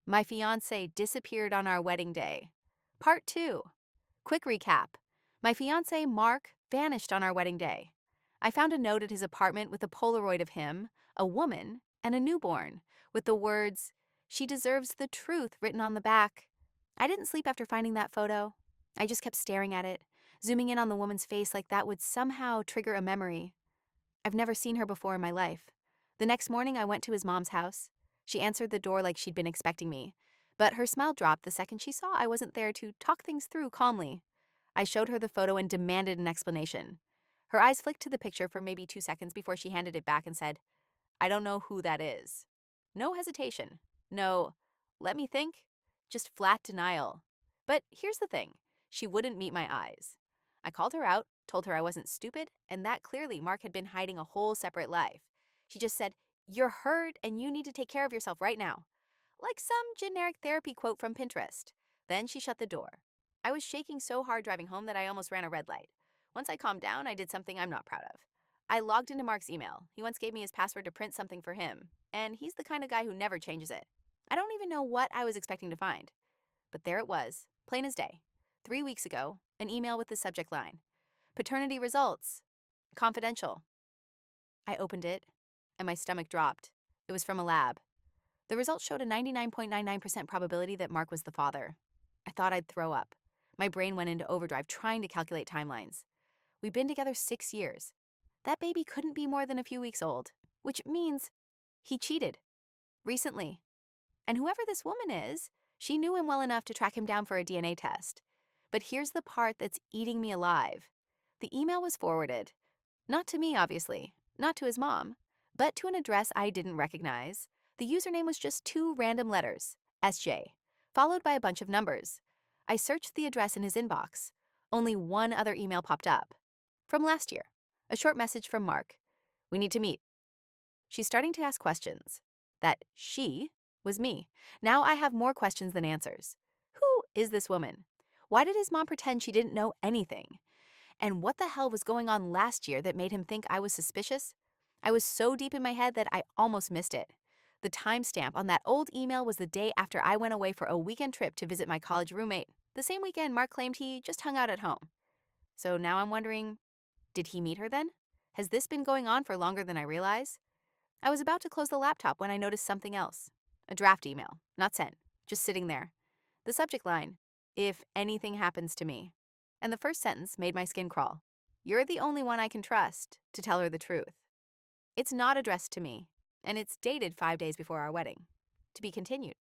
My fiance disappeared on our wedding day. Part 2. Quick recap. My fiance, Mark, vanished on our wedding day. I found a note at his apartment with a Polaroid of him, a woman, and a newborn, with the words, "She deserves the truth," written on the back. I didn't sleep after finding that photo. I just kept staring at it, zooming in on the woman's face like that would somehow trigger a memory. I've never seen her before in my life. The next morning, I went to his mom's house. She answered the door like she'd been expecting me, but her smile dropped the second she saw I wasn't there to talk things through calmly. I showed her the photo and demanded an explanation. Her eyes flicked to the picture for maybe 2 seconds before she handed it back and said, "I don't know who that is." No hesitation. No, "let me think," just flat denial. But here's the thing, she wouldn't meet my eyes. I called her out, told her I wasn't stupid, and that clearly Mark had been hiding a whole separate life. She just said, "You're hurt and you need to take care of yourself right now." Like some generic therapy quote from Pinterest. Then she shut the door. I was shaking so hard driving home that I almost ran a red light. Once I calmed down, I did something I'm not proud of. I logged into Mark's email. He once gave me his password to print something for him, and he's the kind of guy who never changes it. I don't even know what I was expecting to find. But there it was, plain as day. 3 weeks ago, an email with the subject line, "Paternity results. Confidential." I opened it, and my stomach dropped. It was from a lab. The results showed a 99.99% probability that Mark was the father. I thought I'd throw up. My brain went into overdrive trying to calculate timelines. We've been together 6 years. That baby couldn't be more than a few weeks old, which means he cheated. Recently. And whoever this woman is, she knew him well enough to track him down for a DNA test. But here's the part that's eating me alive. The email was forwarded. Not to me, obviously. Not to his mom. But to an address I didn't recognize. The username was just 2 random letters, SJ, followed by a bunch of numbers. I searched the address in his inbox. Only one other email popped up. From last year. A short message from Mark. "We need to meet." She's starting to ask questions. That "she" was me. Now I have more questions than answers. Who is this woman? Why did his mom pretend she didn't know anything? And what the hell was going on last year that made him think I was suspicious? I was so deep in my head that I almost missed it. The timestamp on that old email was the day after I went away for a weekend trip to visit my college roommate, the same weekend Mark claimed he just hung out at home. So now I'm wondering, did he meet her then? Has this been going on for longer than I realize? I was about to close the laptop when I noticed something else. A draft email, not sent, just sitting there. The subject line, "If anything happens to me." And the first sentence made my skin crawl. "You're the only one I can trust to tell her the truth." It's not addressed to me, and it's dated 5 days before our wedding. To be continued.